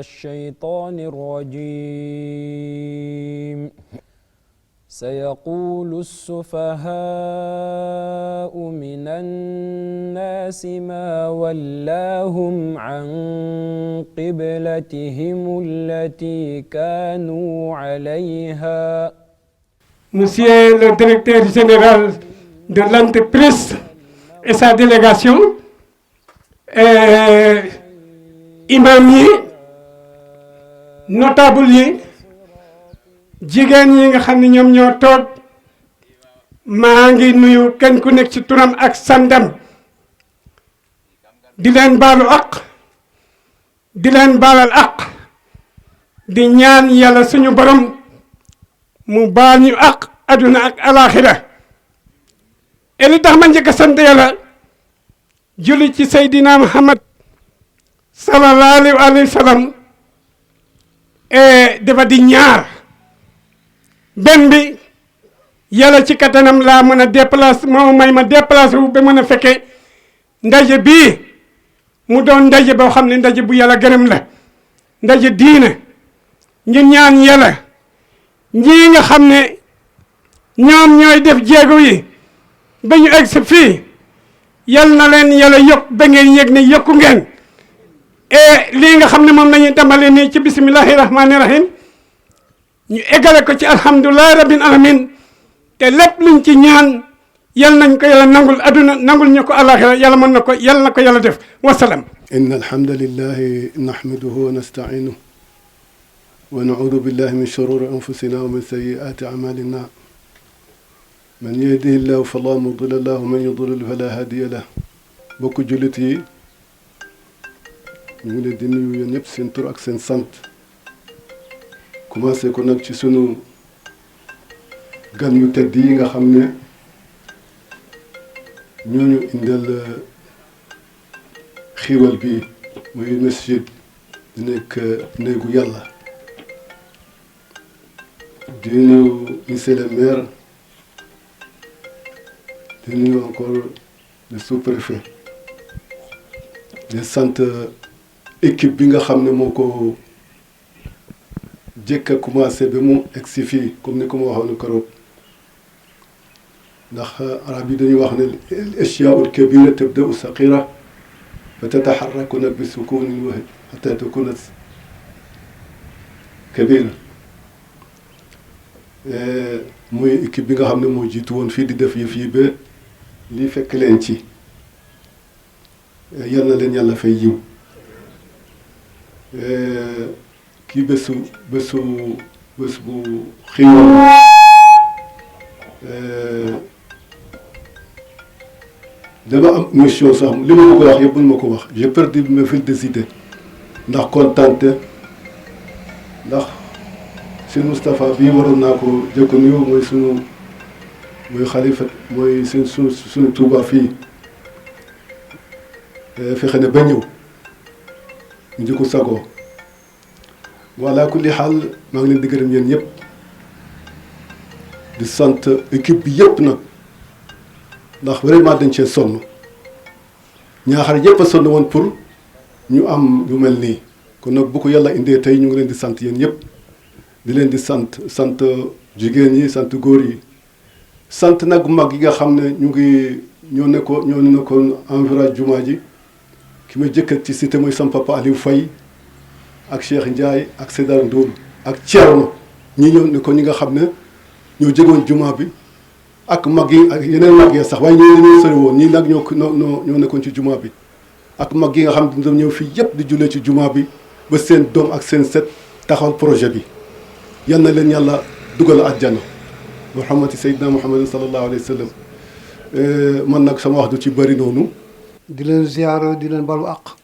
الشيطان الرجيم سيقول السفهاء من الناس ما ولاهم عن قبلتهم التي كانوا عليها. Monsieur le directeur général de l'entreprise et sa délégation, imam yi, notable yi, jigéen yi nga xam ne ñoom ñoo toog, maa ngi nuyu kenn ku nekk ci turam ak sandam di leen baalu ak di leen baalal ak di ñaan yàlla suñu borom mu baal ñu ak aduna ak alaxira et li tax ma njëkk a sant yàlla julli ci Seydina Muhammad sallallahu alayhi wa sallam dafa di ñaar benn bi yàlla ci kattanam laa mën a déplacer moo may ma déplacer wu ba mën a fekkee ndaje bii mu doon ndaje boo xam ne ndaje bu yàlla gërëm la ndaje diina ngir ñaan yàlla ñii nga xam ne ñoom ñooy def jéego yi ba ñu egg si fii yal na leen yàlla yokk ba ngeen yëg ne yokku ngeen et lii nga xam ne moom lañuy tàmbali nii ci bismillahi rahmani rahim ñu eggale ko ci alhamdulillahi rabbil alamin te lépp luñ ci ñaan yal nañ ko yàlla nangul aduna nangul ñu ko alaxira yàlla mën na ko yàlla na ko yàlla def wasalaam. inna alhamdulillahi nahmaduhu wa nasta'inuhu wa na'udhu billahi min shururi anfusina wa min sayyiati a'malina man yahdihillahu fala mudilla lahu wa man yudlil fala hadiya lahu. bokk jullit yi ñu ngi leen di nuyu yéen ñëpp seen tur ak seen sant commencé ko nag ci sunu gan yu tedd yi nga xam ne ñooñu indil xiiwal bi muy masjid di nekk néegu yàlla di nuyu monsieur le maire di nuyu encore le sous-préfet di sant équipe bi nga xam ne moo ko jëkk a commencé ba mu egsi fii comme ni ko ma waxoon keroog ndax arab yi dañuy wax ne al-ashyaa'u al-kabiira tabda'u saghira fa tataharraku nag bi sukunin wa hatta takuna kabira. muy équipe bi nga xam ne moo jiitu woon fii di def yëf yi ba lii fekk leen ci yal na leen yàlla fay yiw. kii bés bu xiiwal dama am mission sax li ma bëgg a wax yëpp buñ ma ko wax j'ai perdu mes fils des idées ndax kontante ndax seen Moustapha bii waroon naa ko jëkk nuyu mooy mooy xalifa mooy suñu Tuuba fii fexe ne ba ñëw ñu di ko sagoo voilà kulli xaal maa ngi leen di gërëm yéen ñëpp di sant équipe bi yëpp nag ndax vraiment dañ cee sonn ñaaxar yëpp a sonn woon pour ñu am yu mel nii kon nag bu ko yàlla indee tey ñu ngi leen di sant yéen ñëpp di leen di sant jigéen ñi sant góor yi sant nag mag yi nga xam ne ñoo nekkoon environ jumaa ji ki ma jëkkat ci cité mooy sam papa Aliou Faye ak Cheikh Ndiaye ak Sédar Ndour ak Thierno ñi ñëw ne ko ñi nga xam ne ñoo jegoon jumaa bi ak mag yi ak yeneen mag yi sax waaye ñoo sori woon ñii nag ñoo nekkoon ci jumaa bi ak mag yi nga xam ne dañoo ñëw fii yëpp di jullee ci jumaa bi ba seen doom ak seen set taxawal projet bi yal na leen yàlla dugal àjjana Muhammad Seydina Muhammad sallallahu alayhi wa sallam man nag sama wax du ci bëri noonu. di leen ziyaara di leen balu àq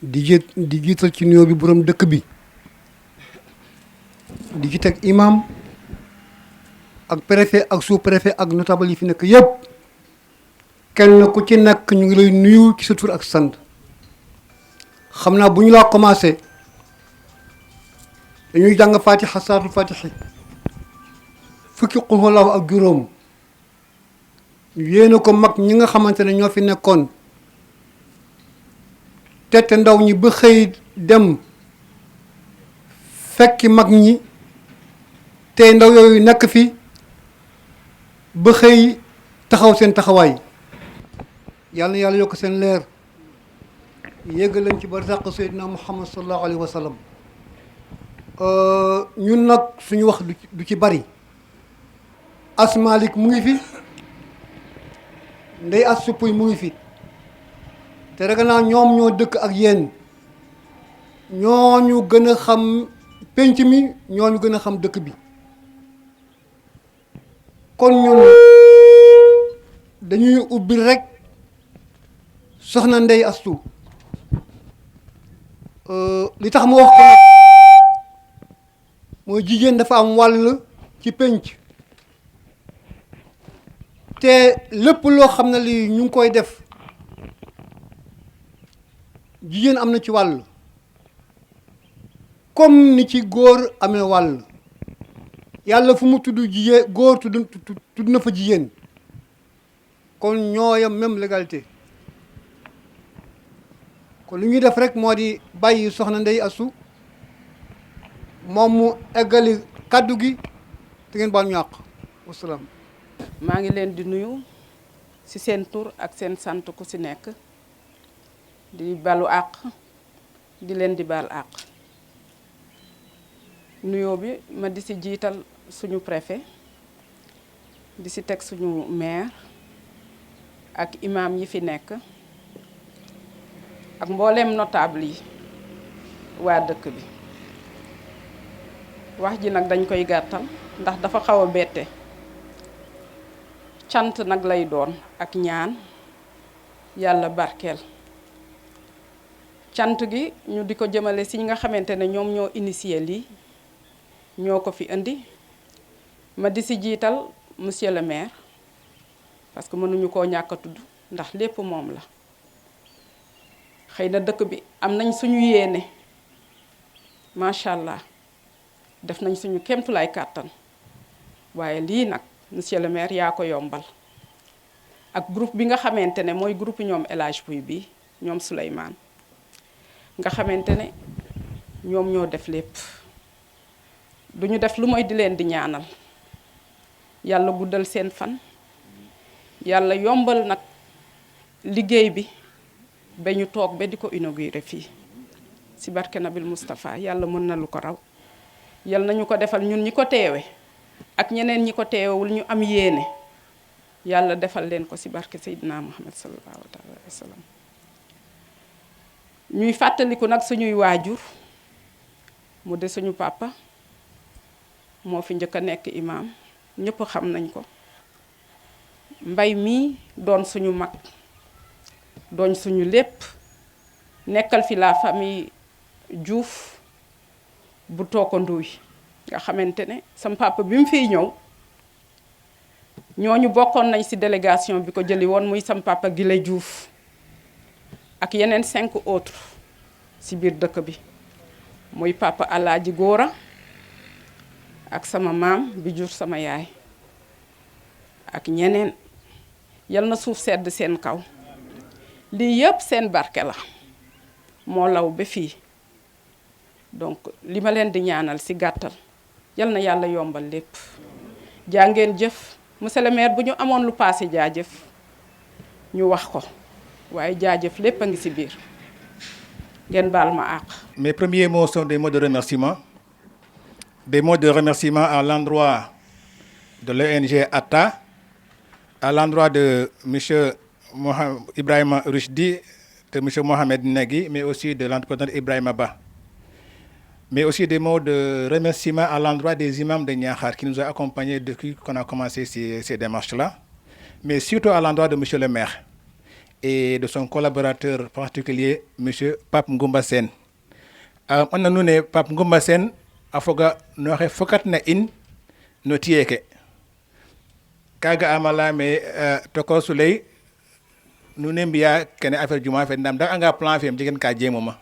di jiital ci nuyoo bi borom dëkk bi di ci teg imam ak préfet ak sous-préfet ak notable yi fi nekk yëpp kenn ku ci nekk ñu ngi lay nuyu ci sa tur ak sant xam naa bu ñu laa commencé dañuy jàng fatiha saatul fatihi fukki qul huwallahu ak juróom yéena ko mag ñi nga xamante ne ñoo fi nekkoon tette ndaw ñi ba xëy dem fekki mag ñi te ndaw yooyu nekk fi ba xëy taxaw seen taxawaay yàlla na yàlla yokk seen leer yéggal leen ci barzaq Seydina Muhammad sallallahu alayhi wa sallam. ñun nag suñu wax du ci bari. Asmalik mu ngi fi Ndey Astou Pouye mu ngi fi te ragal naa ñoom ñoo dëkk ak yéen ñooñu gën a xam penc mi ñooñu gën a xam dëkk bi kon ñun dañuy ubbi rek soxna Ndey Astou li tax ma wax ko nag mooy jigéen dafa am wàll ci penc te lépp loo xam ne lii ñu ngi koy def jigéen am na ci wàll comme ni ci góor amee wàll yàlla fu mu tudd jigéen góor tudd na fa jigéen kon ñooyam même légalité kon li ñuy def rek moo di bàyyi soxna Ndey Astou moom mu eggali kàddu gi te ngeen baal ñu àq wasalaam. maa ngi leen di nuyu ci seen tur ak seen sant ku ci nekk di balu àq di leen di bal àq nuyoo bi ma di ci jiital suñu préfet di ci teg suñu maire ak imam yi fi nekk ak mbooleem notable yi waa dëkk bi wax ji nag dañ koy gàttal ndax dafa xaw a bette cant nag lay doon ak ñaan yàlla barkeel cant gi ñu di ko jëmale si ñi nga xamante ne ñoom ñoo initié lii ñoo ko fi indi ma di si jiital monsieur le maire parce que mënuñu koo ñàkk a tudd ndax lépp moom la xëy na dëkk bi am nañ suñu yéene macha allah def nañ suñu kéemtulaay kàttan waaye lii nag monsieur le maire yaa ko yombal ak groupe bi nga xamante ne mooy groupe ñoom El Hadj Pouye bi ñoom Souleymane nga xamante ne ñoom ñoo def lépp duñu def lu mooy di leen di ñaanal yàlla guddal seen fan yàlla yombal nag liggéey bi ba ñu toog ba di ko inauguré fii ci barke Nabil Moustapha yàlla mën na lu ko raw yal nañu ko defal ñun ñi ko teewe ak ñeneen ñi ko teewewul ñu am yéene yàlla defal leen ko ci barke Seydina Muhammad sallallahu alayhi wa sallam ñuy fàttaliku nag suñuy waajur mu de suñu papa moo fi njëkk a nekk imam ñëpp xam nañ ko mbay mii doon suñu mag doon suñu lépp nekkal fi la famille Diouf bu tookanduy nga xamante ne sam papa bi mu fiy ñëw ñooñu bokkoon nañ ci délégation bi ko jëli woon muy sam papa Gile Diouf ak yeneen 5 autres ci biir dëkk bi muy papa Alaaji Góora ak sama maam bi jur sama yaay ak ñeneen yal na suuf sedd seen kaw lii yëpp seen barke la moo law ba fii donc li ma leen di ñaanal ci gàttal yal na yàlla yombal lépp jàngeen jëf monsieur le maire bu ñu amoon lu passé jaajëf ñu wax ko waaye jaajëf lépp a ngi ci biir ngeen baal ma àq. Mes premiers mots sont des mots de remerciement. Des mots de remerciement à l'endroit de l'ONG ATA, à l'endroit de M. Ibrahima Rushdi, de M. Mohamed Negui, mais aussi de l'entrepreneur Ibrahima Ba. Mais aussi des mots de remerciement à l'endroit des imams de Niakhar qui nous ont accompagnés depuis qu'on a commencé ces démarches-là, mais surtout à l'endroit de M. le maire et de son collaborateur particulier, M. Pape Ngoumba Sen. On a nommé Pape Ngoumba Sen, afoga noxe fokat na in no tiyeke kaga amala me toko suley nune mbiya kene affaire juma fe ndam da anga plan fi am jigen ka jemuma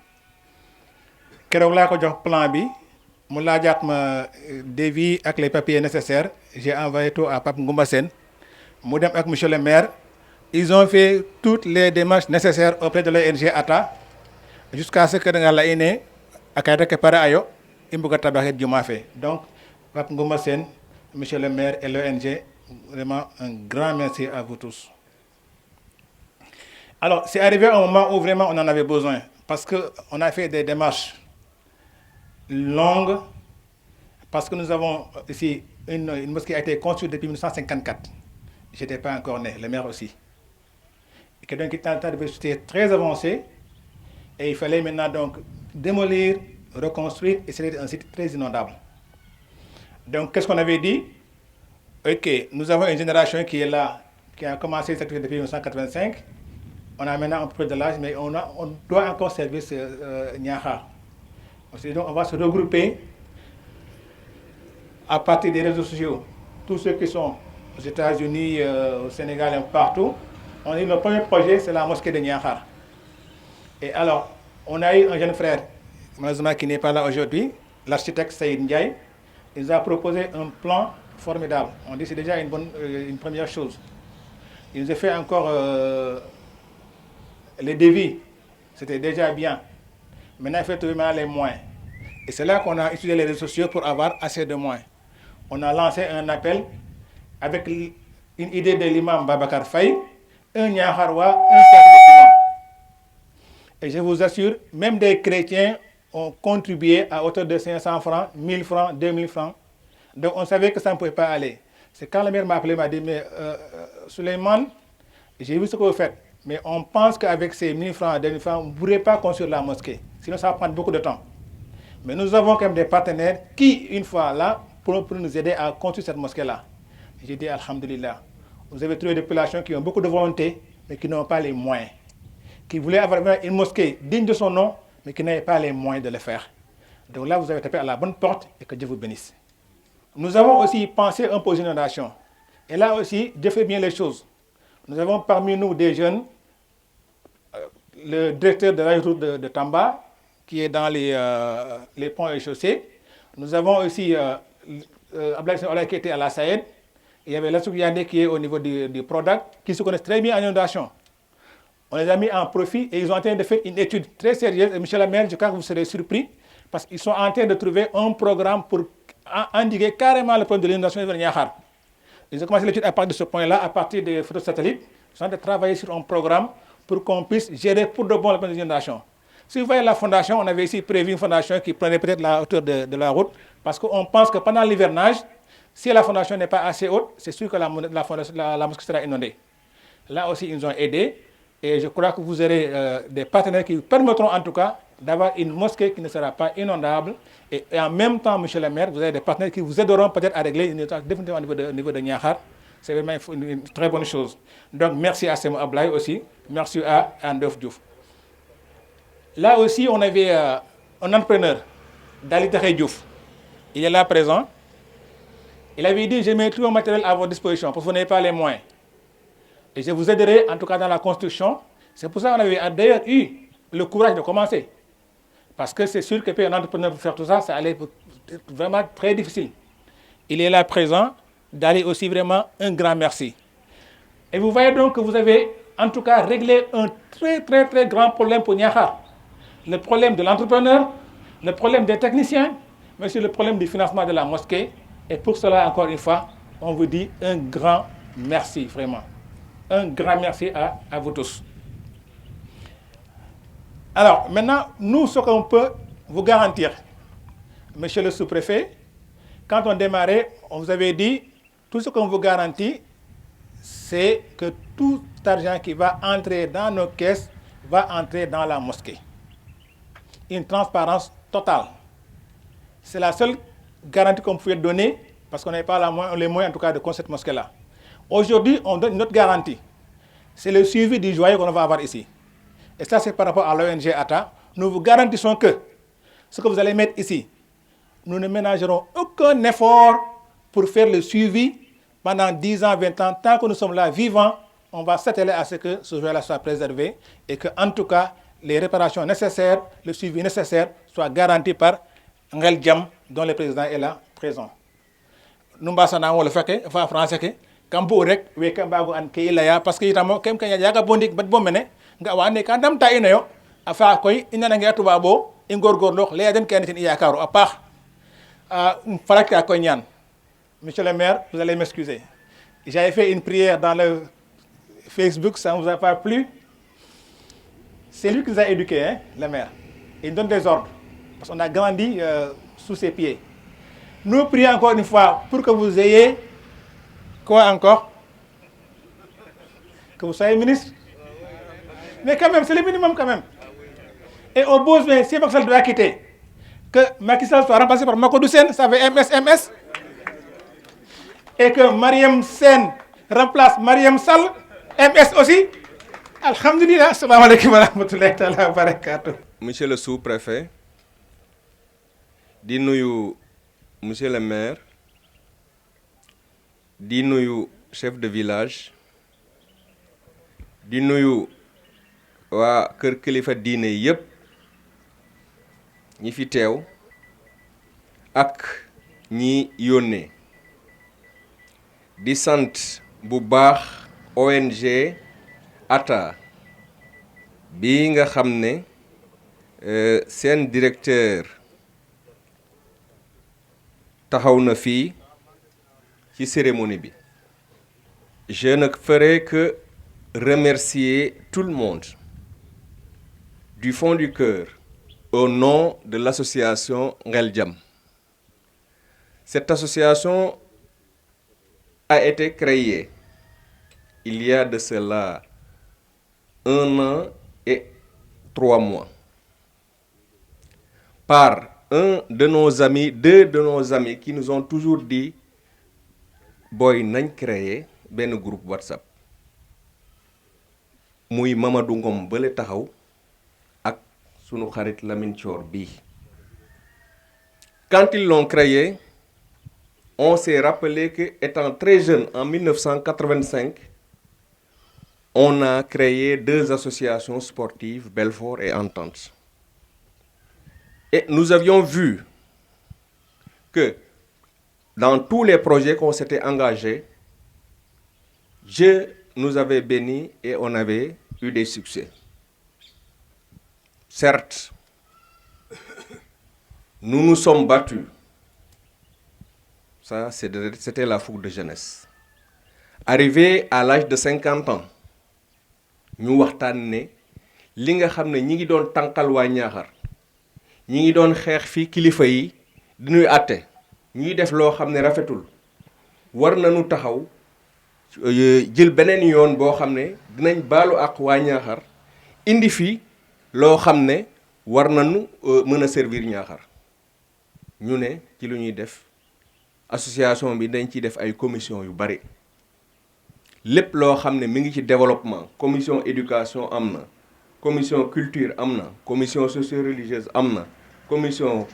kérok la ko jox plan bi mu laajaat ma devis ak les papiers nécessaires j'ai envoyé tout à Pape Ngoumba Sen mu dem ak monsieur le maire ils ont fait toutes les démarches nécessaires auprès de l'ONG ATA jusqu'à ce que ngala ine akayta ke para ayo imbuga tabaxet juma fe. Donc Pape Ngoumba Sène, monsieur le maire et l'ONG, vraiment un grand merci à vous tous. Alors, c'est arrivé un moment où vraiment on en avait besoin, parce qu'on a fait des démarches longues, parce que nous avons ici une mosquée qui a été construite depuis 1954. Je n'étais pas encore né, le maire aussi. Et que donc il était en train de c'était très avancé, et il fallait maintenant donc démolir, reconstruire, et c'était un site très inondable. Donc, qu'est-ce qu'on avait dit? Ok, nous avons une génération qui est là, qui a commencé cette activité depuis 1985. On a maintenant un peu de l'âge, mais on doit encore servir ce Niakhar. Donc, on va se regrouper à partir des réseaux sociaux. Tous ceux qui sont aux États-Unis, au Sénégal et partout, on dit le premier projet, c'est la mosquée de Niakhar. Et alors, on a eu un jeune frère, malheureusement qui n'est pas là aujourd'hui, l'architecte Saïd Ndiaye. Il nous a proposé un plan formidable. On dit que c'est déjà une première chose. Il nous a fait encore les devis. C'était déjà bien. Maintenant, il faut trouver les moyens. Et c'est là qu'on a utilisé les réseaux sociaux pour avoir assez de moyens. On a lancé un appel avec une idée de l'imam Babacar Faye, un Niakharois, un sac de ciment. Et je vous assure, même des chrétiens ont contribué à hauteur de 500 francs, 1000 francs, 2000 francs. Donc on savait que ça ne pouvait pas aller. C'est quand le maire m'a appelé, m'a dit, mais Souleymane, j'ai vu ce que vous faites, mais on pense qu'avec ces 1000 francs, 2000 francs, vous ne pourrez pas construire la mosquée. Sinon ça va prendre beaucoup de temps. Mais nous avons quand même des partenaires qui, une fois là, pourront nous aider à construire cette mosquée-là. J'ai dit, alhamdulillah, vous avez trouvé des populations qui ont beaucoup de volonté, mais qui n'ont pas les moyens. Qui voulaient avoir une mosquée digne de son nom, mais qui n'avaient pas les moyens de le faire. Donc là, vous avez tapé à la bonne porte et que Dieu vous bénisse. Nous avons aussi pensé un peu aux inondations. Et là aussi, Dieu fait bien les choses. Nous avons parmi nous des jeunes, le directeur de la route de Tamba, qui est dans les ponts et chaussées. Nous avons aussi Ablaï qui était à la Saïd. Il y avait Lassouk Yandé qui est au niveau du Prodac, qui se connaissent très bien en inondation. On les a mis en profit et ils sont en train de faire une étude très sérieuse. Et monsieur le maire, je crois que vous serez surpris, parce qu'ils sont en train de trouver un programme pour endiguer carrément le problème de l'inondation de Niakhar. Ils ont commencé l'étude à partir de ce point-là, à partir des photos satellites. Ils sont en train de travailler sur un programme pour qu'on puisse gérer pour de bon le problème de l'inondation. Si vous voyez la fondation, on avait ici prévu une fondation qui prenait peut-être la hauteur de la route, parce qu'on pense que pendant l'hivernage, si la fondation n'est pas assez haute, c'est sûr que la mosquée sera inondée. Là aussi, ils nous ont aidés. Et je crois que vous aurez des partenaires qui vous permettront en tout cas d'avoir une mosquée qui ne sera pas inondable. Et en même temps, monsieur le maire, vous avez des partenaires qui vous aideront peut-être à régler une inondation définitivement au niveau de Niakhar. C'est vraiment une très bonne chose. Donc merci à Semo Ablaye aussi. Merci à Andof Diouf. Là aussi, on avait un entrepreneur, Dali Tahe Diouf. Il est là présent. Il avait dit, je mets tout mon matériel à votre disposition parce que vous n'avez pas les moyens. Et je vous aiderai, en tout cas dans la construction. C'est pour ça qu'on avait d'ailleurs eu le courage de commencer. Parce que c'est sûr que pour un entrepreneur pour faire tout ça, ça allait être vraiment très difficile. Il est là présent, d'aller aussi vraiment un grand merci. Et vous voyez donc que vous avez en tout cas réglé un très très très grand problème pour Niakhar. Le problème de l'entrepreneur, le problème des techniciens, mais aussi le problème du financement de la mosquée. Et pour cela, encore une fois, on vous dit un grand merci, vraiment. Un grand merci à vous tous. Alors, maintenant, nous, ce qu'on peut vous garantir, monsieur le sous-préfet, quand on démarrait, on vous avait dit, tout ce qu'on vous garantit, c'est que tout argent qui va entrer dans nos caisses va entrer dans la mosquée. Une transparence totale. C'est la seule garantie qu'on pouvait donner, parce qu'on n'avait pas les moyens, en tout cas, de construire cette mosquée-là. Aujourd'hui, on donne une autre garantie. C'est le suivi du joyau qu'on va avoir ici. Et ça, c'est par rapport à l'ONG ATA. Nous vous garantissons que ce que vous allez mettre ici, nous ne ménagerons aucun effort pour faire le suivi pendant 10 ans, 20 ans. Tant que nous sommes là vivants, on va s'atteler à ce que ce joyau-là soit préservé et que, en tout cas, les réparations nécessaires, le suivi nécessaire soient garantis par Ngel Diam, dont le président est là présent. Nous avons le fait que, français, kampo rek we kambago an ke ilaya parce que itamo kem kanya yaga bondik bat bomene nga wane ka dam ta ino yo afa koy inana nge tuba bo i ngorgorloox laya den kene ten i yaakaaru a paax falak ka koy ñaan monsieur le maire vous allez m'excuser j'avais fait une prière dans le Facebook, ça ne vous a pas plu. C'est lui qui nous a éduqués, hein, le maire. Il donne des ordres, parce qu'on a grandi sous ses pieds. Nous prions encore une fois pour que vous ayez, quoi encore? Que vous soyez ministre. Mais quand même, c'est le minimum quand même. Et au besoin, si Macky Sall doit quitter, que Macky Sall soit remplacé par Makodou Sène, ça fait MS. Et que Mariam Sène remplace Mariam Sall, MS aussi. Alhamdulillah, assalamu alaikum wa rahmatullahi wa barakatuh. Monsieur le sous-préfet, di nuyu monsieur le maire, di nuyu chef de village, di nuyu waa kër kilifa diine yépp ñi fi teew ak ñi yónnee di sant bu baax ONG ATA bi nga xam ne seen directeur taxaw na fii ci cérémonie bi. Je ne ferai que remercier tout le monde du fond du cœur au nom de l'association Ngel Jam. Cette association a été créée il y a de cela 1 an et 3 mois par deux de nos amis qui nous ont toujours dit boy nañ créer benn groupe WhatsApp muy Mamadou Ngom bële taxaw ak sunu xarit Lamine Thior bi. Quand ils l'ont créé, on s'est rappelé que étant très jeune en 1985, on a créé 2 associations sportives, Belfort et Entente. Et nous avions vu que dans tous les projets qu'on s'était engagés, Dieu nous avait bénis et on avait eu des succès. Certes, nous nous sommes battus. Ça, c'était la fougue de jeunesse. Arrivé à l'âge de 50 ans, ñu waxtaan ne li nga xam ne ñi ngi doon tànqal waa Ñaaxar ñi ngi doon xeex fii kilifa yi di ñuy àtte ñuy def loo xam ne rafetul war nañu taxaw jël beneen yoon boo xam ne dinañ baalu ak waa Ñaaxar indi fii loo xam ne war nañu mën a servir Ñaaxar ñu ne ci lu ñuy def association bi dañ ciy def ay commission yu bari lépp loo xam ne mi ngi ci développement commission éducation am na commission culture am na commission socio-religieuse am na commission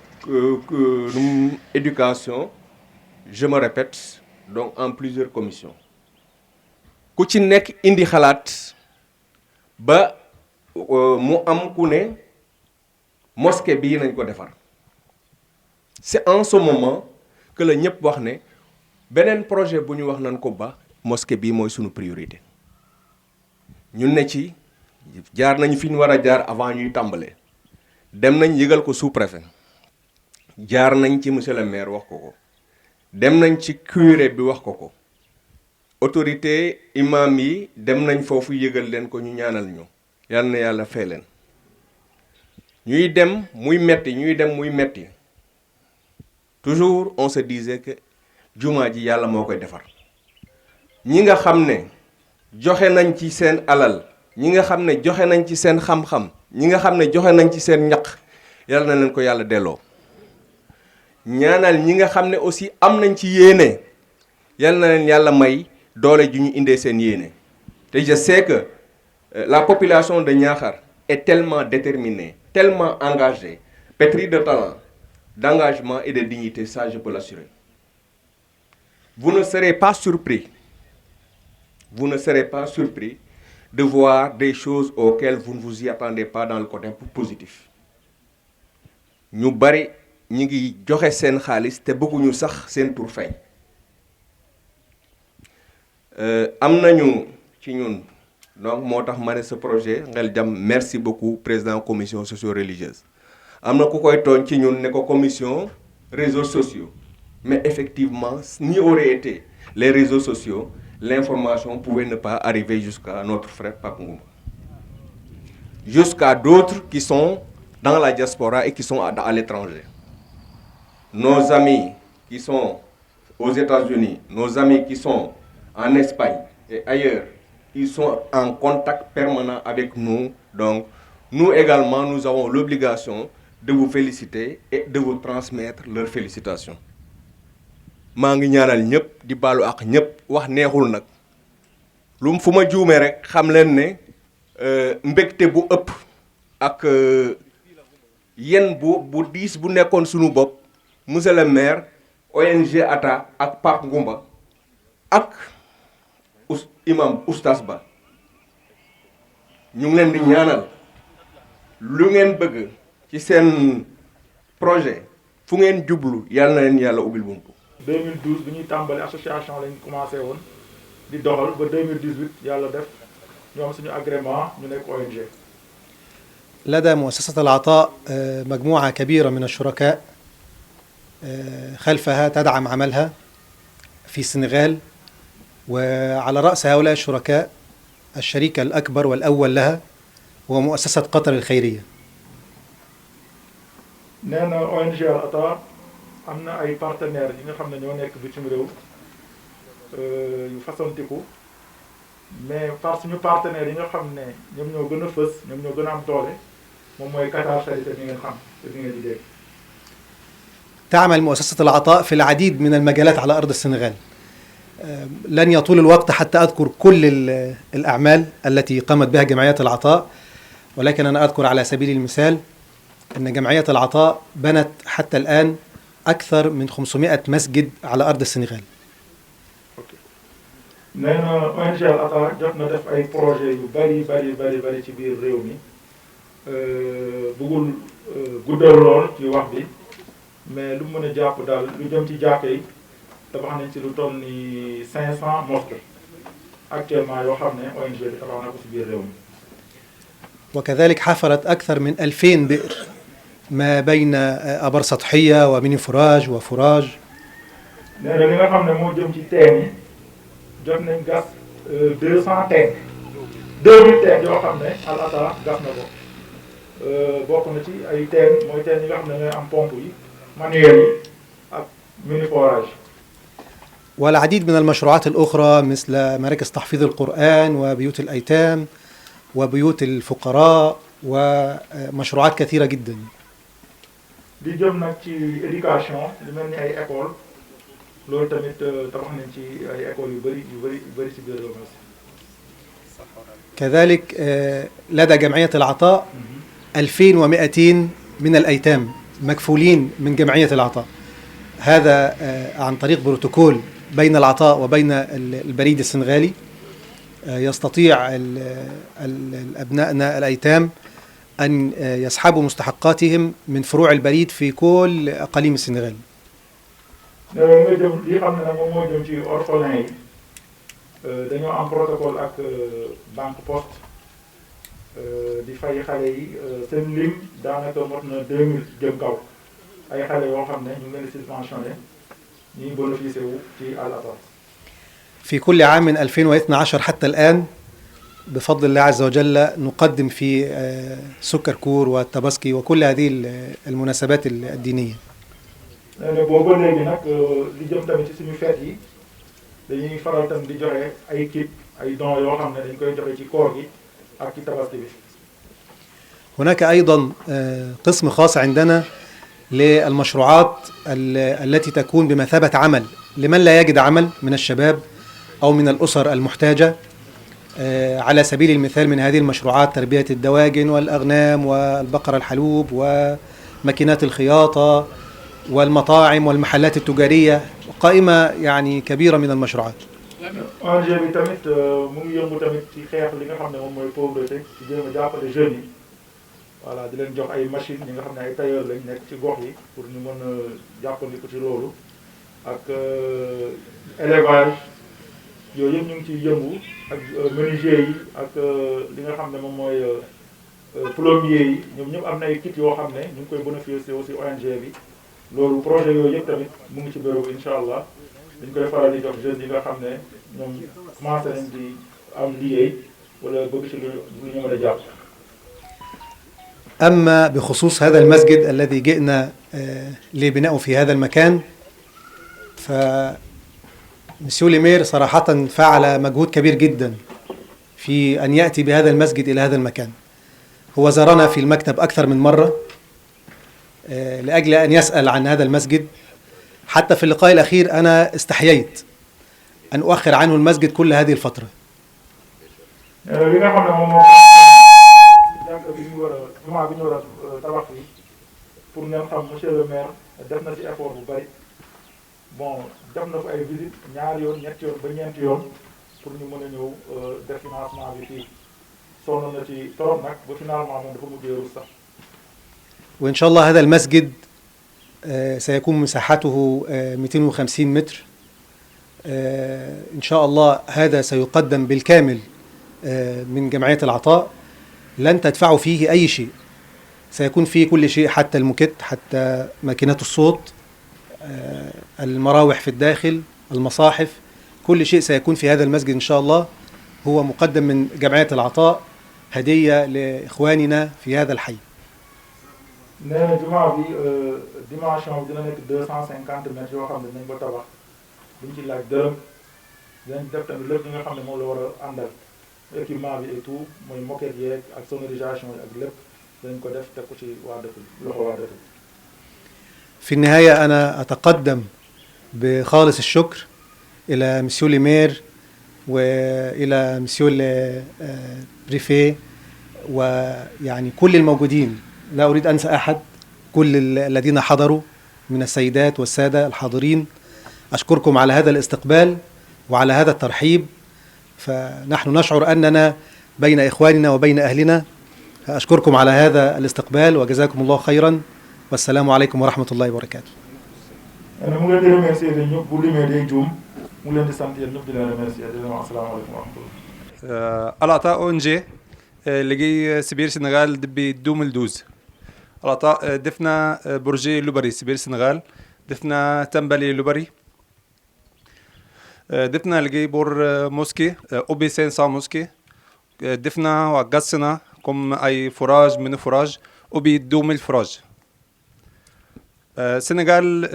éducation je me répète donc en plusieurs commissions ku ci nekk indi xalaat ba mu am ku ne mosquée bii nañ ko defar. C'est en ce moment que la ñëpp wax ne beneen projet bu ñu wax nañ ko ba mosquée bii mooy sunu priorité ñun ne ci jaar nañ fi ñu war a jaar avant ñuy tàmbalee dem nañ yëgal ko sous-préfet jaar nañ ci monsieur le maire wax ko ko dem nañ ci curé bi wax ko ko autorité imam yi dem nañ foofu yëgal leen ko ñu ñaanal ñu yal na yàlla fay leen ñuy dem muy metti toujours on se disait que jumaa ji yàlla moo koy defar ñi nga xam ne joxe nañ ci seen alal ñi nga xam ne joxe nañ ci seen xam-xam ñi nga xam ne joxe nañ ci seen ñaq yàlla na leen ko yàlla delloo ñaanal ñi nga xam ne aussi am nañ ci yéene yàlla na leen yàlla may doole ju ñu indee seen yéene te je sais que la population de Niakhar est tellement déterminée tellement engagée pétrie de talent d'engagement et de dignité, ça je peux l'assurer. Vous ne serez pas surpris de voir des choses auxquelles vous ne vous y attendez pas dans le côté positif. Ñu bari ñi ngi joxe seen xaalis te bëgguñu sax seen tur feeñ. Am nañu ci ñun donc moo tax ma ne ce projet Ngel Jam merci beaucoup président commission socio-religieuse am na ku koy tooñ ci ñun ne ko commission réseaux sociaux mais effectivement n'y aurait été les réseaux sociaux l'information pouvait ne pas arriver jusqu'à notre frère Pape Ngoumba, jusqu'à d'autres qui sont dans la diaspora et qui sont à l'étranger. Nos amis qui sont aux États-Unis, nos amis qui sont en Espagne et ailleurs, ils sont en contact permanent avec nous. Donc, nous également, nous avons l'obligation de vous féliciter et de vous transmettre leurs félicitations. maa ngi ñaanal ñëpp di baalu ak ñëpp wax neexul nag lu fu ma juumee rek xam leen ne mbégte bu ëpp ak yen bu diis bu nekkoon suñu bopp monsieur le maire ONG ATA ak Pape Ngoumba ak imam Oustaz Ba ñu ngi leen di ñaanal lu ngeen bëgg ci seen projet fu ngeen jublu yàlla na leen yàlla ubbil buntu 2012 bi ñuy tàmbali association lañ commencé woon di doxal ba 2018 yàlla def ñu am suñu agrément ñu nekk ONG. لدى مؤسسة العطاء مجموعة كبيرة من الشركاء خلفها تدعم عملها في السنغال، وعلى رأس هؤلاء الشركاء الشريك الأكبر والأول لها هو مؤسسة قطر الخيرية. nee na ONG Al Ataa am na ay partenaires yi nga xam ne ñoo nekk bitim réew yu fasantiku mais par suñu partenaires yi nga xam ne ñoom ñoo gën a fës ñoom ñoo gën a am doole moom mooy Qatar Charité bi ngeen xam te bi ngeen di dégg. تعمل مؤسسة العطاء في العديد من المجالات على أرض السنغال. لن يطول الوقت حتى أذكر كل الأعمال التي قامت بها جمعية العطاء، ولكن أنا أذكر على سبيل المثال أن جمعية العطاء بنت حتى الآن أكثر من 500 مسجد على أرض السنغال. nee na ONG Al Ataa jot na def ay projet yu bari ci biir réew mi bëggul guddal lool ci wax bi mais lu mën a jàpp daal lu jëm ci jàkka yi tabax nañ ci lu toll ni 500 mosquées actuellement yoo xam ne ONG bi tabax na ko ci biir réew mi. وكذلك حفرت أكثر من 2000 بئر ما بين أبر سطحية وميني فراج وفراج. nee na li nga xam ne moo jëm ci teen yi jot nañ gas 200 teen 2000 teen yoo xam ne Al Ataa gas na ko bokk na ci ay teen mooy teen yi nga xam ne ñooy am pompe yi manuel yi ak mini forage. والعديد من المشروعات الأخرى مثل مراكز تحفيظ القرآن وبيوت الأيتام وبيوت الفقراء ومشروعات كثيرة جدا. di jëm nag ci éducation li mel ni ay école loolu tamit tabax nañ ci ay écoles yu bëri ci biir réew mi. كذلك لدى جمعية العطاء 2200 من الأيتام مكفولين من جمعية العطاء، هذا عن طريق بروتوكول بين العطاء وبين البريد السنغالي. يستطيع أبنائنا الأيتام أن يسحبوا مستحقاتهم من فروع البريد في كل أقاليم السنغال. nga jëm li xam ne nag moom moo jëm ci orphelins yi dañoo am protocole ak banque poste di fay xale yi seen lim daanaka mot na 2000 jëm kaw ay xale yoo xam ne ñu ngi leen di subventionné ñuy bénéficié wu ci Al Ataa. في كل عام من 2012 حتى الآن بفضل الله عز وجل نقدم في سكر كور والتباسكي وكل هذه المناسبات الدينية. nee na boobu ba léegi nag li jëm tamit ci suñu fête yi dañuy faral tam di joxe ay kit ay dons yoo xam ne dañ koy joxe ci koor gi ak ci tabaski bi. هناك أيضا قسم خاص عندنا للمشروعات التي تكون بمثابة عمل لمن لا يجد عمل من الشباب أو من الأسر المحتاجة. على سبيل المثال من هذه المشروعات تربية الدواجن والأغنام والبقر الحلوب وماكينات الخياطة والمطاعم والمحلات التجارية، قائمة يعني كبيرة من المشروعات. ONG bi tamit mu ngi yëngu tamit ci xeex li nga xam ne moom mooy pauvreté ci jéem a jàppale jeunes yi voilà di leen jox ay machines ñi nga xam ne ay tailleur lañ nekk ci gox yi pour ñu mën a jàppandiku ci loolu ak élevage yooyu yëpp ñu ngi ciy yëngu ak menuisier yi ak li nga xam ne moom mooy plombier yi ñoom ñëpp am na ay kit yoo xam ne ñu ngi koy bénéficier aussi ONG bi loolu projet yooyu yëpp tamit mu ngi ci bureau bi incha allah dañ koy faral di jox jeunes yi nga xam ne ñoom commencé nañ di am liggéey wala bëgg ci lu ñu mën a jàpp. أما بخصوص هذا المسجد الذي جئنا لبنائه في هذا المكان، فمسيو ليمير صراحة فعل مجهود كبير جدا في أن يأتي بهذا المسجد إلى هذا المكان. هو زارنا في المكتب أكثر من مرة لأجل أن يسأل عن هذا المسجد. حتى في اللقاء الأخير أنا استحييت أن أؤخر عنه المسجد كل هذه الفترة. bi ñu war a jumaa bi ñu war a tabax fii pour ngeen xam monsieur le maire def na ci effort bu bari bon def na ko ay visite ñaari yoon ñetti yoon ba ñeenti yoon pour ñu mën a ñëw def financement bi fii sonn na ci trop nag ba finalement moom dafa mujjee rus sax. وإن شاء الله هذا المسجد سيكون مساحته 250 متر. إن شاء الله هذا سيقدم بالكامل من جمعية العطاء، لن تدفعوا فيه أي شيء، سيكون فيه كل شيء حتى الموكيت، حتى ماكينات الصوت، المراوح في الداخل، المصاحف، كل شيء سيكون في هذا المسجد إن شاء الله. هو مقدم من جمعية العطاء هدية لإخواننا في هذا الحي. nee na jumaa bi dimension bi dina nekk 250 mètres yoo xam ne dinañ ko tabax duñ ci laaj dërëm dinañ def tamit lépp li nga xam ne moom la war a àndal équipement bi et tout mooy moquette yeeg ak sonorisation yi ak lépp dinañ ko def teg ko ci waa dëkk bi loxo waa dëkk bi. في النهاية أنا أتقدم بخالص الشكر إلى مسيو ليمير وإلى مسيو بريفيه ويعني كل الموجودين، لا أريد أنسى أحد، كل الذين حضروا من السيدات والسادة الحاضرين. أشكركم على هذا الاستقبال وعلى هذا الترحيب، فنحن نشعر أننا بين إخواننا وبين أهلنا. أشكركم على هذا الاستقبال وجزاكم الله خيرا، والسلام عليكم ورحمة الله وبركاته. أنا mu ngi leen di remercier de ñëpp bu limee day juum mu ngi leen di sant yéen ñëpp di leen remercier di leen wax asalaamaaleykum wa rahmatullah. العطاء ONG اللي جاي سبير سنغال دبي 2012. العطاء دفنا برجي لوبري سبير سنغال، دفنا تمبلي لوبري، دفنا اللي جاي بور موسكي أوبي 500 موسكي، دفنا وقصنا كم أي فراج من فراج أوبي 2000 فراج. سنغال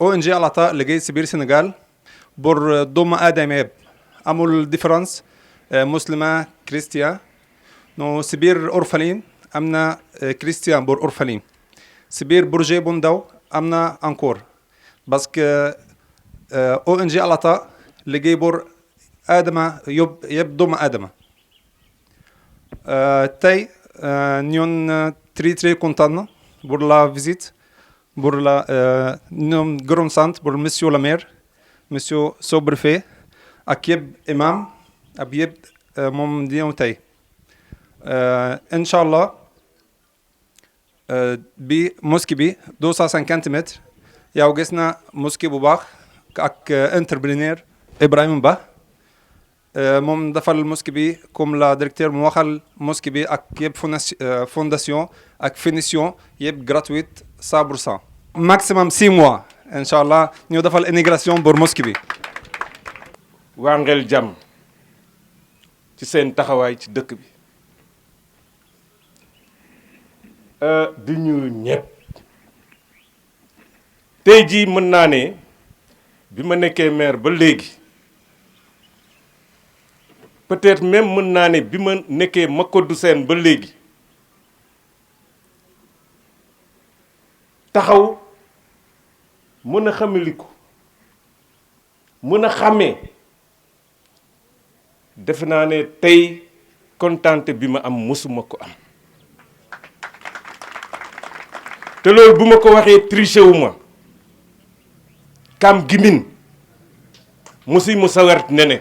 ONG العطاء اللي جاي سبير سنغال بور دوم آدم يب أمول ديفرنس مسلمة كريستيان نو سبير أورفالين أمنا كريستيان بور أورفالين سبير برجي بوندو أمنا أنكور باسك ONG العطاء اللي جاي بور آدم يب دوم آدم تاي نيون تري كونتان بور لا فيزيت بور لا نيوم جرون سانت بور مسيو لامير مسيو سوبرفي أكيب إمام أبيب مم ديون تاي إن شاء الله بي موسكي بي 250 متر يوجسنا موسكي بوباخ كأك انتربرينير إبراهيم با مم دفع الموسكي بي كم لا ديركتور موخل موسكي بي أكيب فونداسيون أك فينيسيون يب gratuit 100% ماكسيمم 6 mois إن شاء الله نيو دفع الانيغراسيون بور موسكي بي Wangel jàmm ci seen taxawaay ci dëkk bi di ñu ñëpp tey jii mën naa ne bi ma nekkee maire ba léegi peut-être même mën naa ne bi ma nekkee Makodou Sène ba léegi taxaw mën a xamiliku mën a xàmmee defe naa ne tey kontante bi ma am mësuma ko am te loolu bu ma ko waxee triché wu ma kam gimin musi mu sawert nene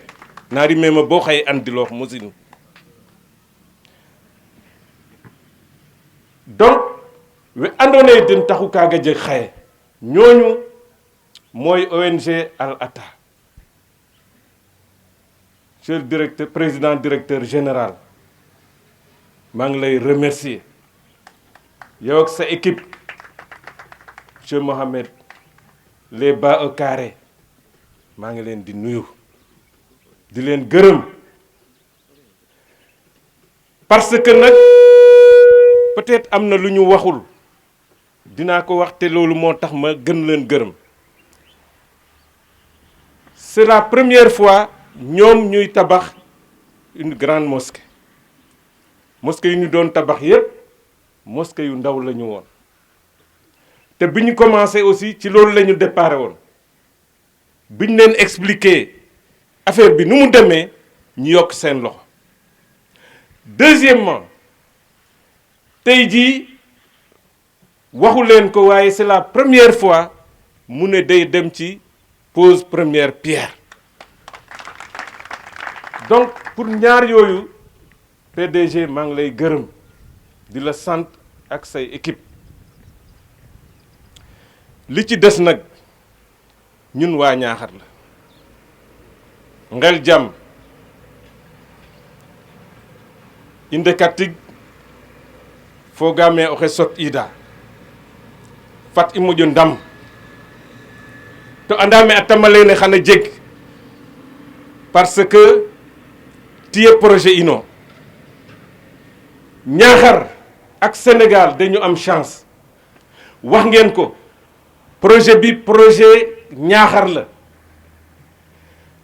naari mema boo xay andiloo musinu donc we andoona yee den taxu kaaga jeg xaye ñooñu mooy ONG Al Ataa Monsieur le directeur, président directeur général, maa ngi lay remercier yow ak sa équipe monsieur Mohamed les bas au carré maa ngi leen di nuyu di leen gërëm parce que nag peut-être am na lu ñu waxul dinaa ko wax te loolu moo tax ma gën leen gërëm c'est la première fois ñoom ñuy tabax une grande mosquée mosquée yu ñu doon tabax yépp mosquée yu ndaw la ñu woon te bi ñu commencé aussi ci loolu la ñu déparé woon bi ñu leen expliquer affaire bi nu mu demee ñu yokk seen loxo deuxièmement tey jii waxu leen ko waaye c'est la première fois mu ne day dem ci pose première pierre donc pour ñaar yooyu PDG maa ngi lay gërëm di la sant ak say équipe li ci des nag ñun waa Ñaaxar la ngel jàmm inde katig fogaame oxe sot ida fat i moƴo ndam to andame a tama lene xana jeg parce que tiye projet ino Ñaaxar ak Sénégal dañu am chance wax ngeen ko projet bi projet Ñaaxar la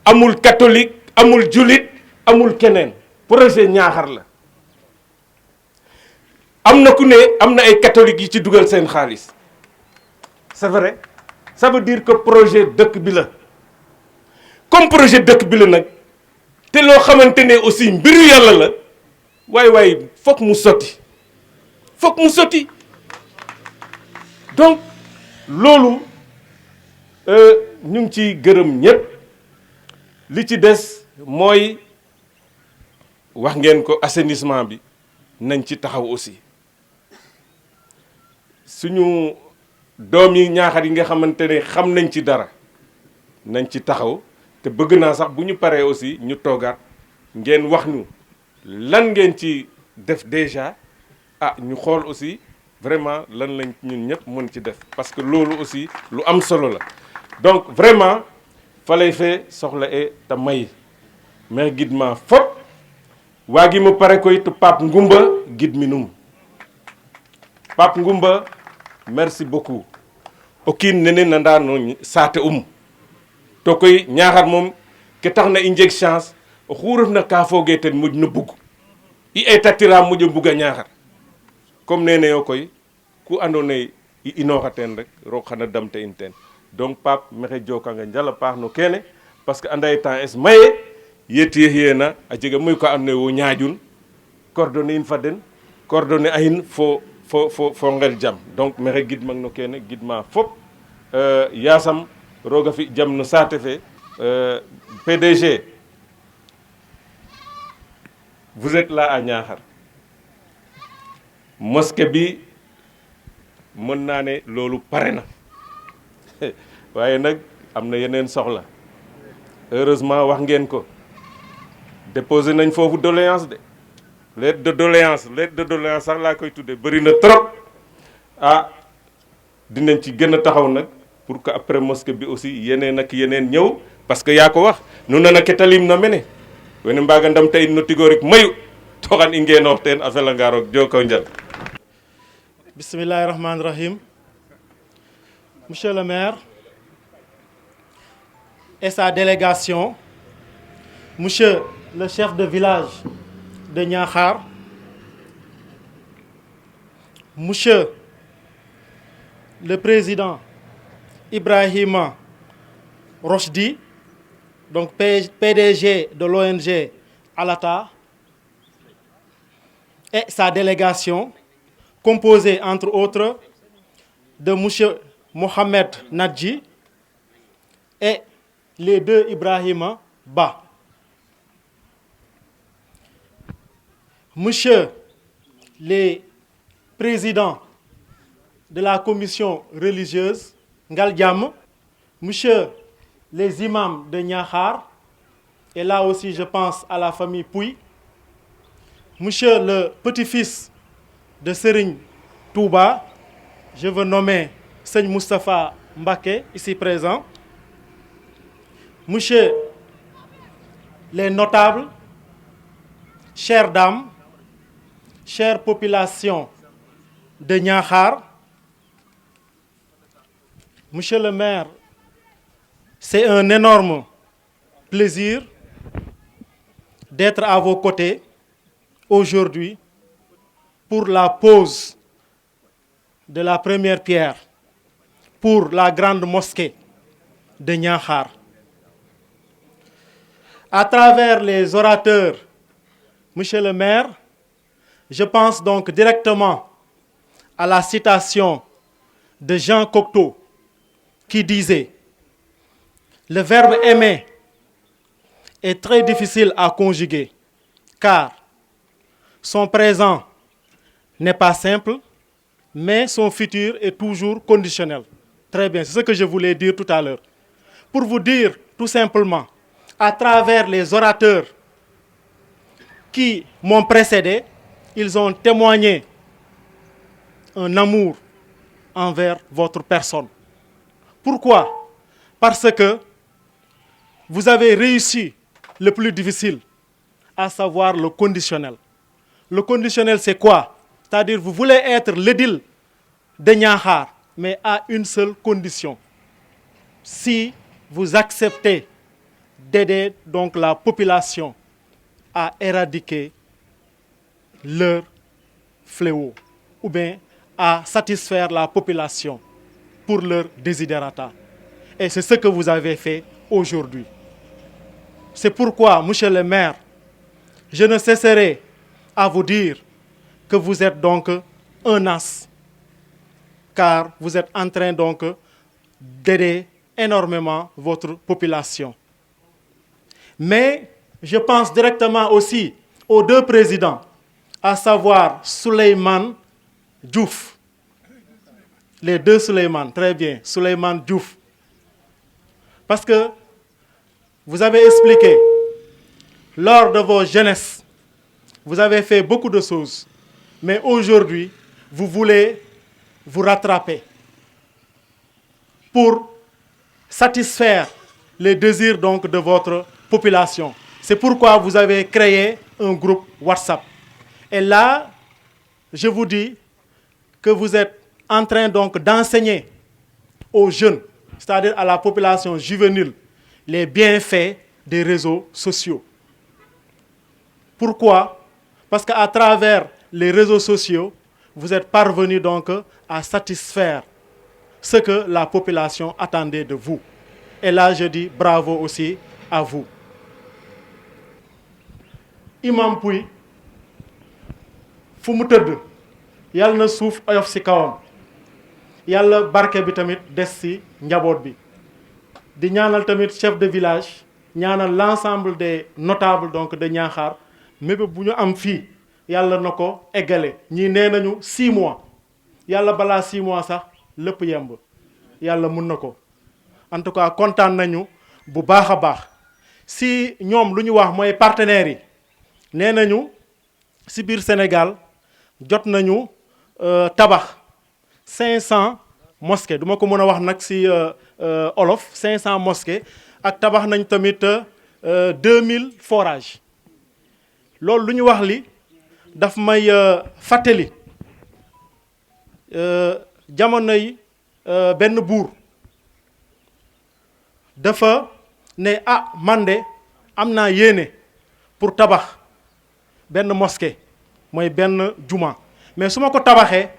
amul catholique amul julit amul keneen projet Ñaaxar la am na ku ne am na ay catholiques yi ci dugal seen xaalis c'est vrai ça veut dire que projet dëkk bi la comme projet dëkk bi la nag te loo xamante ne aussi mbiru yàlla la waay fokk mu sotti donc loolu ñu ngi ciy gërëm ñépp li ci des mooy wax ngeen ko assainissement bi nañ ci taxaw aussi suñu doom yi Ñaaxar yi nga xamante ne xam nañ ci dara nañ ci taxaw te bëgg naa sax bu ñu paree aussi ñu toogaat ngeen wax ñu lan ngeen ci def déjà ñu xool aussi vraiment lan lañ ñun ñëpp mën ci def parce que loolu aussi lu am solo la donc vraiment falay fee soxla e te may mais gidma fop waagi mo pare koy to Pape Ngumba gid mi num Pape Ngumba merci beaucoup o kiin nene nanda no saate to koy Ñaaxar moom ke tax na i njeg chance oxu refna ka fooge ten moƴ no bug i etatira moƴo mbuga Ñaaxar comme nene yo koy ku andoona yee i inooxa teen rek roog xana damta in teen donc Pape maxey jokanga njal a paax no kene parce que anda ye temps es maye yeena a jega mayu ka andoona yee wo ñaajun coordonner in fa den coordonner a in fo ngel jam donc maxey gidmang no kene gidma fop yaasam roog a fi jam no saate fe PDG vous êtes là à Ñaaxar mosquée bi mën naa ne loolu pare na waaye nag am na yeneen soxla heureusement wax ngeen ko déposé nañ foofu doléance de lettre de doléance sax laa koy tudde bëri na trop dinañ ci gën a taxaw nag pour que après mosquée bi aussi yeneen ak yeneen ñëw parce que yaa ko wax nu nana ketalim na mene wene mbaga ndam tey no tigorik mayu toxan i ngeenoox teen a felanga roog joko njal Bismillahi rahmani rahim. Monsieur le maire et sa délégation, monsieur le chef de village de Ñaaxar, monsieur le président Ibrahima Rochdi, donc PDG de l'ONG Alata, et sa délégation, composée entre autres de monsieur Mohamed Nadji et les deux Ibrahima Ba. Monsieur les présidents de la commission religieuse Ngal Diam, monsieur les imams de Ñaaxar, et là aussi je pense à la famille Pouy, monsieur le petit-fils de Serigne Touba, je veux nommer Seigne Moustapha Mbaké, ici présent, monsieur les notables, chères dames, chère population de Niakhar, monsieur le maire, c'est un énorme plaisir d'être à vos côtés aujourd'hui pour la pose de la première pierre pour la grande mosquée de Niakhar. À travers les orateurs, monsieur le maire, je pense donc directement à la citation de Jean Cocteau qui disait « Le verbe aimer est très difficile à conjuguer car son présent n'est pas simple, mais son futur est toujours conditionnel. » Très bien, c'est ce que je voulais dire tout à l'heure. Pour vous dire tout simplement, à travers les orateurs qui m'ont précédé, ils ont témoigné un amour envers votre personne. Pourquoi? Parce que vous avez réussi le plus difficile, à savoir le conditionnel. Le conditionnel, c'est quoi? C'est-à-dire, vous voulez être l'édile de Niakhar, mais à une seule condition. Si vous acceptez d'aider donc la population à éradiquer leur fléau, ou bien à satisfaire la population pour leur desiderata. Et c'est ce que vous avez fait aujourd'hui. C'est pourquoi, monsieur le maire, je ne cesserai à vous dire que vous êtes donc un as, car vous êtes en train donc d'aider énormément votre population. Mais je pense directement aussi aux deux présidents, à savoir Souleymane Diouf. Les deux Souleymane, très bien, Souleymane Diouf. Parce que vous avez expliqué, lors de vos jeunesses, vous avez fait beaucoup de choses. Mais aujourd'hui, vous voulez vous rattraper pour satisfaire les désirs donc de votre population. C'est pourquoi vous avez créé un groupe WhatsApp. Et là, je vous dis que vous êtes en train donc d'enseigner aux jeunes, c'est-à-dire à la population juvénile, les bienfaits des réseaux sociaux. Pourquoi? Parce qu'à travers les réseaux sociaux, vous êtes parvenus donc à satisfaire ce que la population attendait de vous. Et là, je dis bravo aussi à vous. Imam Pouy, fu mu tëdd yàlla na suuf oyof ci kawam yàlla barke bi tamit des ci njaboot bi di ñaanal tamit chef de village ñaanal l'ensemble des notables donc de Niakhar mébé bu ñu am fii yàlla na ko eggale ñii nee nañu 6 mois yàlla balaa 6 mois sax lépp yemb yàlla mun na ko en tout cas kontaan nañu bu baax a baax si ñoom lu ñu wax mooy partenaires yi nee nañu si biir Sénégal jot nañu tabax 500 mosquées du ma ko mën a wax nag si olof 500 mosquées ak tabax nañ tamit 2000 forages loolu lu ñu wax li daf may fàttali jamono yi benn buur dafa ne man de am naa yéene pour tabax benn mosquée mooy benn juma mais su ma ko tabaxee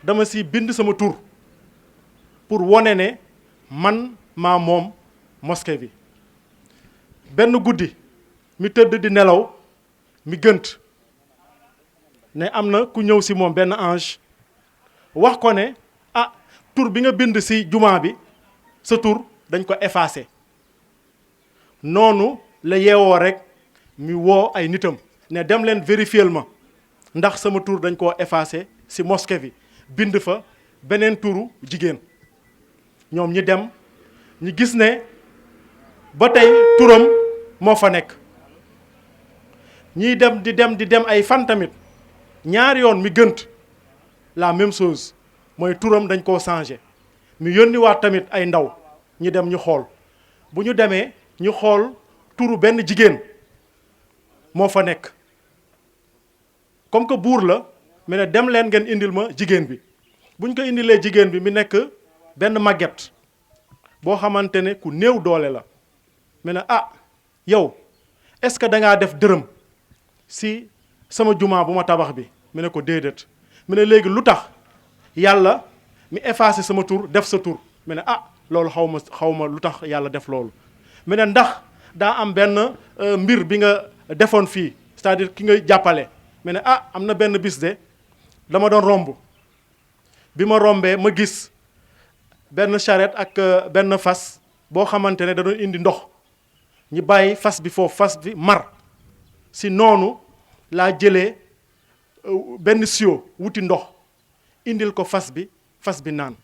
dama si bind sama tur pour wone ne man maa moom mosquée bi benn guddi mi tëdd di nelaw mi gënt ne am na ku ñëw si moom benn ange wax ko ne tur bi nga bind si juma bi sa tur dañ ko effacé noonu la yeewoo rek mi woo ay nitam ne dem leen vérifier ma ndax sama tur dañ koo effacé si mosquée bi bind fa beneen turu jigéen ñoom ñi dem ñu gis ne ba tey turam moo fa nekk ñiy dem di dem ay fan tamit ñaari yoon mi gënt la même chose mooy turam dañ koo changé mi yónniwaat tamit ay ndaw ñi dem ñu xool bu ñu demee ñu xool turu benn jigéen moo fa nekk comme que buur la mu ne dem leen ngeen indil ma jigéen bi bu ñu ko indilee jigéen bi mi nekk benn màgget boo xamante ne ku néew doole la mu ne ah yow est-ce que da ngaa def dërëm si sama jumaa bu ma tabax bi mu ne ko déedéet mu ne léegi lu tax yàlla mi effacé sama tur def sa tur mu ne ah loolu xaw ma lu tax yàlla def loolu mu ne ndax daa am benn mbir bi nga defoon fii c'est-à-dire ki nga jàppale mu ne ah am na benn bis de dama doon romb bi ma rombee ma gis benn charrette ak benn fas boo xamante ne da doon indi ndox ñi bàyyi fas bi foofu fas bi mar si noonu laa jëlee benn sio wuti ndox indil ko fas bi naan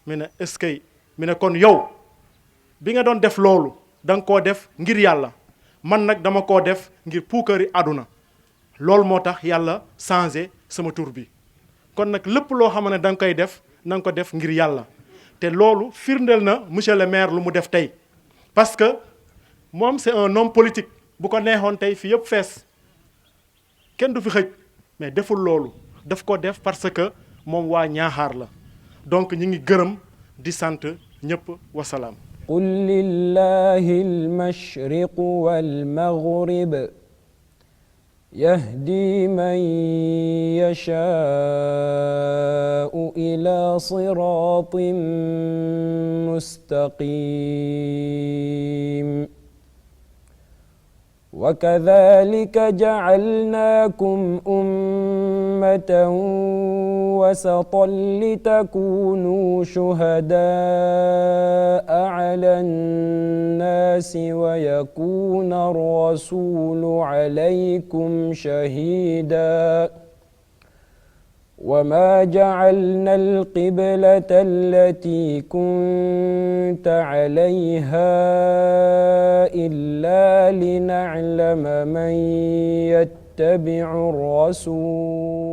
mu ne est-ce que mu ne kon yow bi nga doon def loolu da nga koo def ngir yàlla man nag dama koo def ngir puukari àdduna loolu moo tax yàlla changé sama tur bi kon nag lépp loo xam ne da nga koy def na nga ko def ngir yàlla te loolu firndeel na monsieur le maire lu mu def tey parce que moom c'est un homme politique bu ko neexoon tey fi yëpp fees kenn du fi xëj mais deful loolu daf ko def parce que moom waa Ñaaxaar la donc ñi ngi gërëm di sant ñëpp wasalaam. قل لله المشرق والمغرب يهدي من يشاء إلى صراط مستقيم وكذلك جعلناكم أمة وسطا لتكونوا شهداء على الناس ويكون الرسول عليكم شهيدا وما جعلنا القبلة التي كنت عليها إلا لنعلم من يتبع الرسول